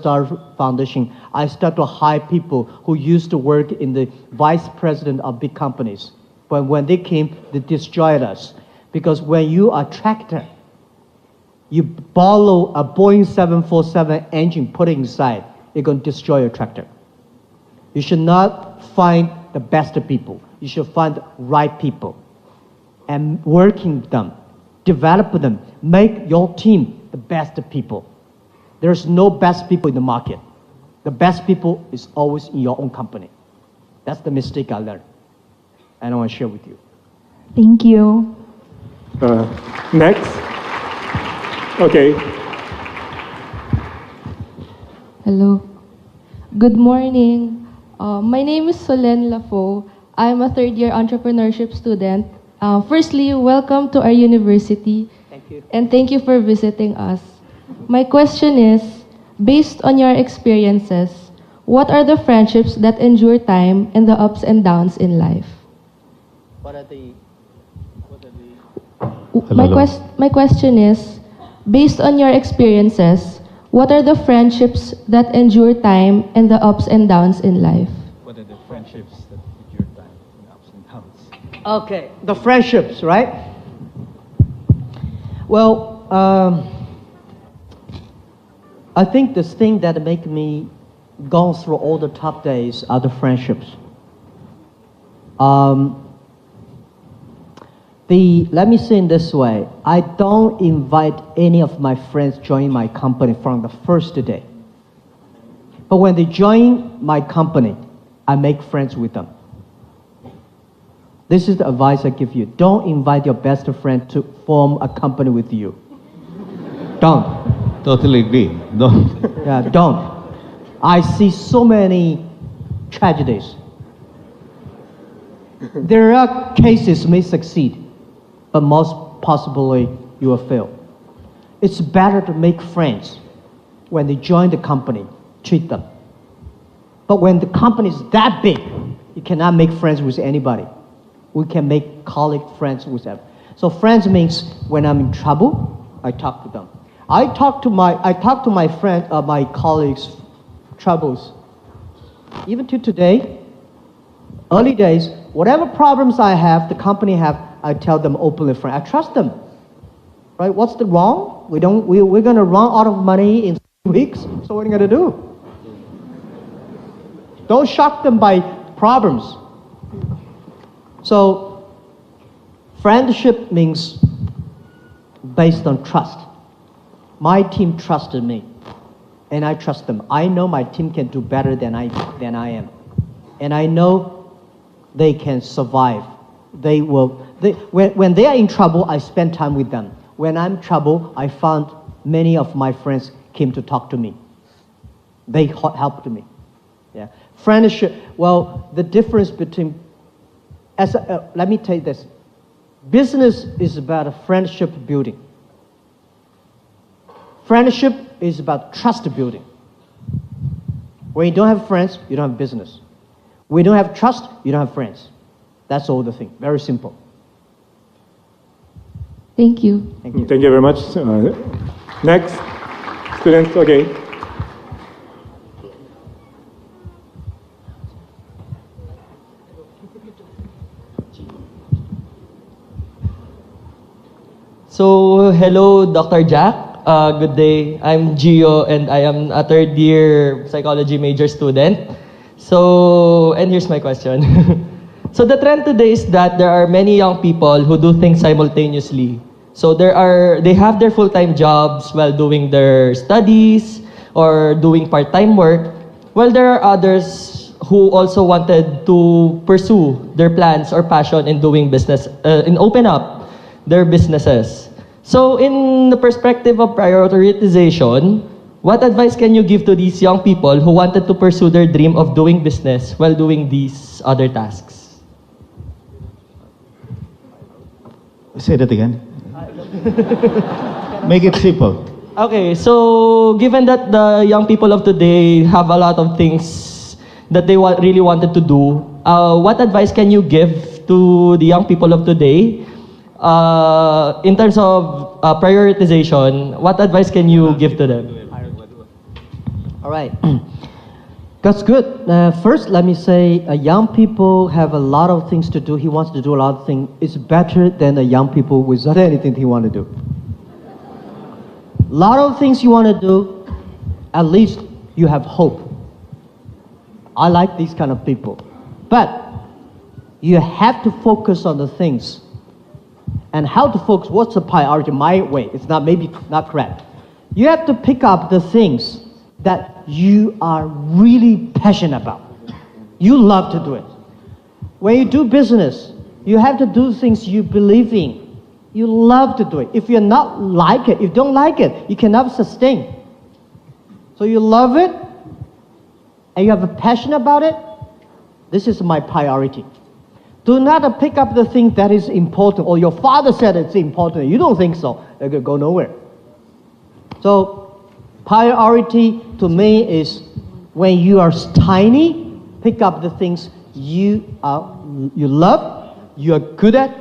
foundation, I start to hire people who used to work in the vice president of big companies. But when they came, they destroyed us. Because when you are a tractor, you borrow a Boeing 747 engine, put it inside, it's going to destroy your tractor. You should not find the best people. You should find the right people and working them. Develop them, make your team the best people. There's no best people in the market. The best people is always in your own company. That's the mistake I learned, and I want to share with you. Thank you. Next. Okay. Hello. Good morning. My name is Solen Lafo. I'm a third-year entrepreneurship student. Firstly, welcome to our university. Thank you. And thank you for visiting us. My question is, based on your experiences, what are the friendships that endure time and the ups and downs in life? Hello. My question is, based on your experiences, What are the friendships that endure time and the ups and downs in life? What are the friendships that endure time and ups and downs? Okay, the friendships, right? Well, I think this thing that make me go through all the tough days are the friendships. Let me say it this way. I don't invite any of my friends join my company from the first day. But when they join my company, I make friends with them. This is the advice I give you. Don't invite your best friend to form a company with you. Don't. Totally agree. Don't. Yeah, don't. I see so many tragedies. There are cases may succeed, but most possibly you will fail. It's better to make friends when they join the company, treat them. But when the company is that big, you cannot make friends with anybody. We can make colleague friends with them. So friends means when I'm in trouble, I talk to them. I talk to my friend, my colleagues' troubles. Even to today, early days, whatever problems I have, the company have, I tell them openly, friend. I trust them. Right? What's the wrong? We're gonna run out of money in 3 weeks. So what are you gonna do? Don't shock them by problems. So friendship means based on trust. My team trusted me, and I trust them. I know my team can do better than I am, and I know they can survive. When they are in trouble, I spend time with them. When I'm in trouble, I found many of my friends came to talk to me. They helped me. Yeah, friendship. Well, the difference between let me tell you this: business is about a friendship building. Friendship is about trust building. When you don't have friends, you don't have business. When you don't have trust, you don't have friends. That's all the thing. Very simple. Thank you. Thank you. Thank you very much. Next, students, okay. So, hello, Dr. Jack. Good day. I'm Gio, and I am a third-year psychology major student. So, and here's my question. So, the trend today is that there are many young people who do things simultaneously. So, they have their full-time jobs while doing their studies or doing part-time work, while there are others who also wanted to pursue their plans or passion in doing business, and open up their businesses. So in the perspective of prioritization, what advice can you give to these young people who wanted to pursue their dream of doing business while doing these other tasks? Say that again. Make it simple. Okay, so given that the young people of today have a lot of things that they really wanted to do, what advice can you give to the young people of today in terms of prioritization? What advice can you give to them? All right. That's good. First, let me say, young people have a lot of things to do. He wants to do a lot of things. It's better than the young people without anything he want to do. A lot of things you want to do, at least you have hope. I like these kind of people. But you have to focus on the things. And how to focus, what's the priority? My way, it's maybe not correct. You have to pick up the things that you are really passionate about. You love to do it. When you do business, you have to do things you believe in. You love to do it. If you don't like it, you cannot sustain. So you love it, and you have a passion about it. This is my priority. Do not pick up the thing that is important, or your father said it's important. You don't think so. It could go nowhere. So priority to me is when you are tiny, pick up the things you love, you are good at.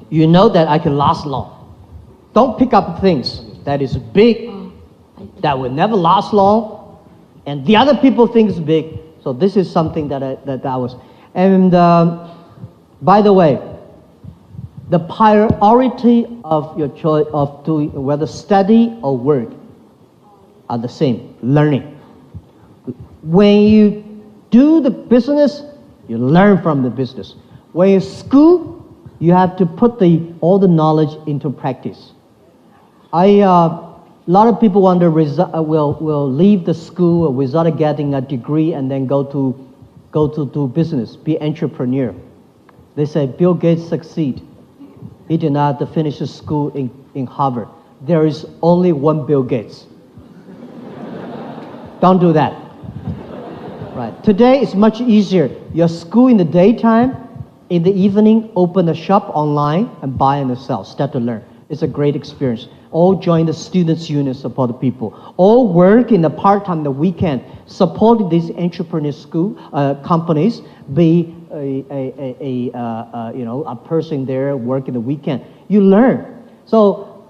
You know that I can last long. Don't pick up things that is big that will never last long, and the other people think it's big. So this is something that I was. And by the way, the priority of your choice of doing whether study or work are the same, learning. When you do the business, you learn from the business. When you school, you have to put all the knowledge into practice. A lot of people will leave the school without getting a degree and then go to do business, be entrepreneur. They say Bill Gates succeed. He did not finish school in Harvard. There is only one Bill Gates. Don't do that. Right. Today it's much easier. Your school in the daytime, in the evening, open a shop online and buy and sell, start to learn. It's a great experience. All join the students' union, support the people. All work in the part-time, the weekend, support these entrepreneur school companies. Be a person there working the weekend. You learn. So,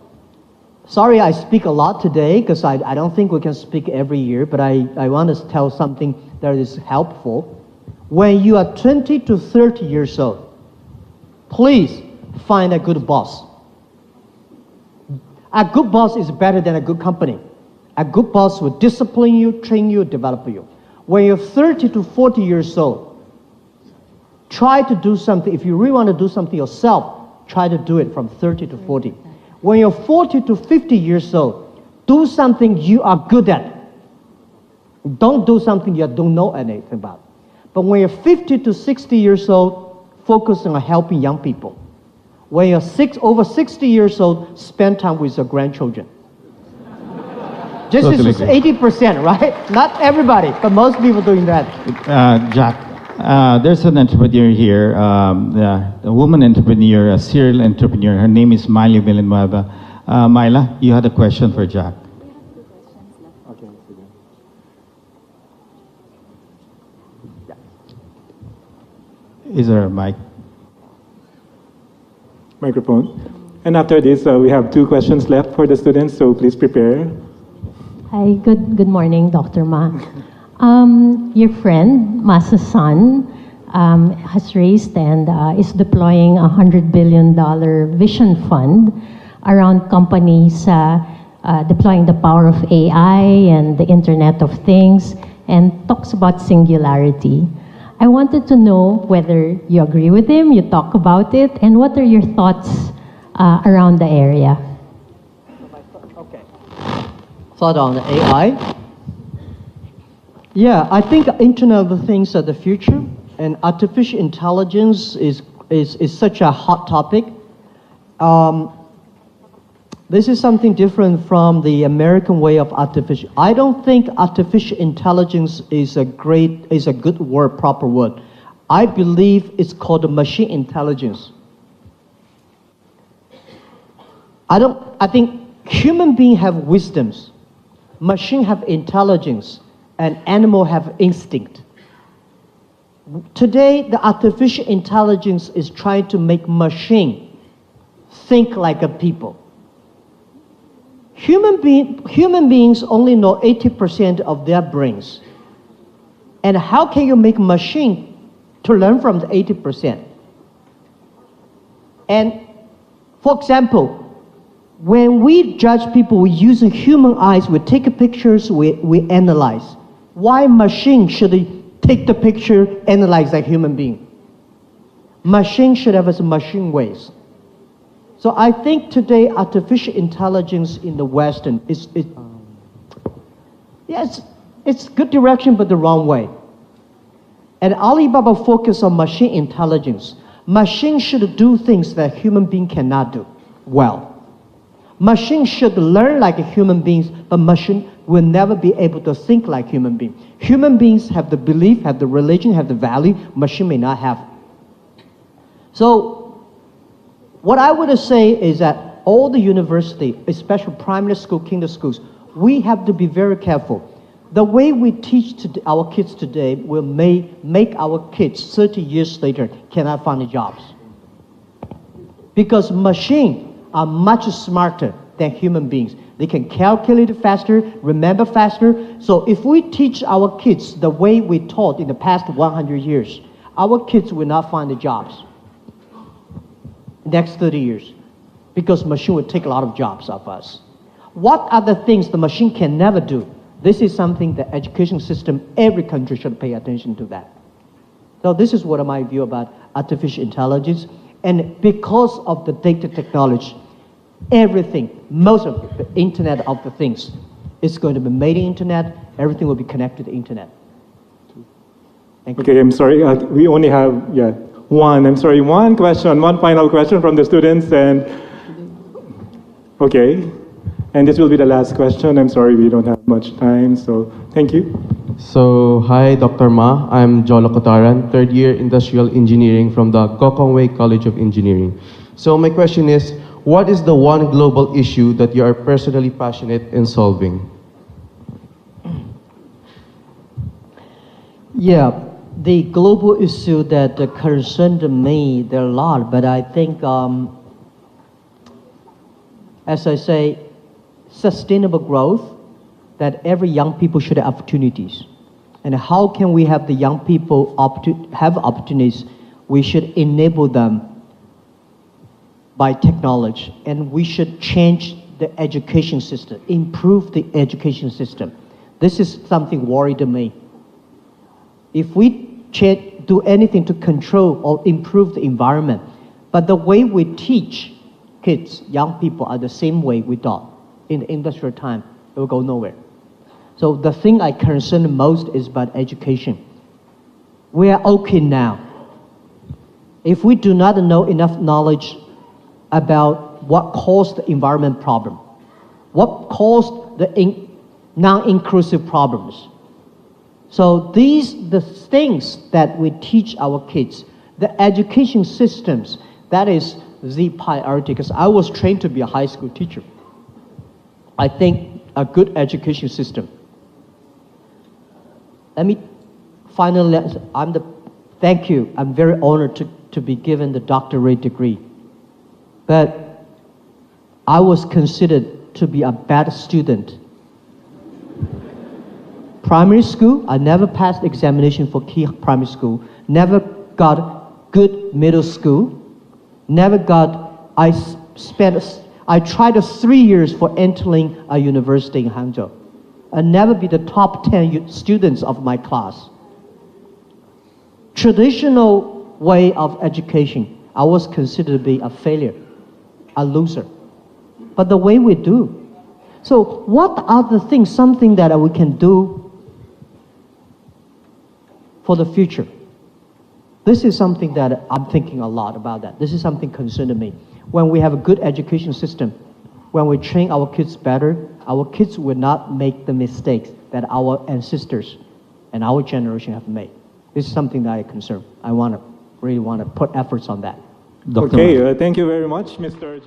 sorry I speak a lot today because I don't think we can speak every year, but I want to tell something that is helpful. When you are 20 to 30 years old, please find a good boss. A good boss is better than a good company. A good boss will discipline you, train you, develop you. When you're 30 to 40 years old, try to do something. If you really want to do something yourself, try to do it from 30 to 40. When you're 40 to 50 years old, do something you are good at. Don't do something you don't know anything about. But when you're 50 to 60 years old, focus on helping young people. When you're over 60 years old, spend time with your grandchildren. This is 80%, right? Not everybody, but most people doing that. Jack, there's an entrepreneur here, a woman entrepreneur, a serial entrepreneur. Her name is Miley Villanueva. Myla, you had a question for Jack. Is there a mic? Microphone. And after this, we have 2 questions left for the students, so please prepare. Hi, good morning, Dr. Ma. Your friend, Masa's son, has raised and is deploying a $100 billion vision fund around companies deploying the power of AI and the Internet of Things, and talks about singularity. I wanted to know whether you agree with him, you talk about it, and what are your thoughts around the area? Okay. Thought on the AI? Yeah, I think Internet of Things are the future, and artificial intelligence is such a hot topic. This is something different from the American way of artificial. I don't think artificial intelligence is a good word, proper word. I believe it's called machine intelligence. I think human beings have wisdoms, machine have intelligence, and animal have instinct. Today, the artificial intelligence is trying to make machine think like a people. Human beings only know 80% of their brains. And how can you make a machine to learn from the 80%? And for example, when we judge people, we use human eyes, we take pictures, we analyze. Why machine should take the picture, analyze like human being? Machine should have its machine ways. So I think today artificial intelligence in the Western it's good direction but the wrong way. And Alibaba focus on machine intelligence. Machine should do things that human being cannot do well. Machine should learn like human beings, but machine will never be able to think like human beings. Human beings have the belief, have the religion, have the value. Machine may not have. So what I would say is that all the university, especially primary school, kinder schools, we have to be very careful. The way we teach our kids today will make our kids 30 years later cannot find jobs. Because machines are much smarter than human beings. They can calculate it faster, remember faster. So if we teach our kids the way we taught in the past 100 years, our kids will not find the jobs next 30 years because machine will take a lot of jobs of us. What are the things the machine can never do? This is something the education system, every country should pay attention to that. So this is what my view about artificial intelligence. And because of the data technology, everything, most of it, the Internet of the things, is going to be made in Internet. Everything will be connected to the Internet. Thank you. Okay, I'm sorry. We only have one question, one final question from the students, and okay. And this will be the last question. I'm sorry we don't have much time, so thank you. So, hi, Dr. Ma. I'm Jolo Kotaran, third year Industrial Engineering from the Gokongwei College of Engineering. So, my question is, what is the one global issue that you are personally passionate in solving? Yeah, the global issue that concerned me, there are a lot, but I think, as I say, sustainable growth, that every young people should have opportunities. And how can we have the young people have opportunities? We should enable them by technology, and we should change the education system, improve the education system. This is something worried me. If we do anything to control or improve the environment, but the way we teach kids, young people, are the same way we taught in the industrial time, it will go nowhere. So the thing I concern most is about education. We are okay now. If we do not know enough knowledge about what caused the environment problem, what caused the non-inclusive problems. So the things that we teach our kids, the education systems, that is the priority, because I was trained to be a high school teacher. I think a good education system. Let me finally, thank you. I'm very honored to be given the doctorate degree. But I was considered to be a bad student. Primary school, I never passed examination for key primary school, never got good middle school, I tried 3 years for entering a university in Hangzhou. I never be the top 10 students of my class. Traditional way of education, I was considered to be a failure, a loser. But the way we do. So what are the things, something that we can do for the future? This is something that I'm thinking a lot about that. This is something concerning me. When we have a good education system, when we train our kids better, our kids will not make the mistakes that our ancestors and our generation have made. This is something that I concern. I really want to put efforts on that. Okay, thank you very much, Mr.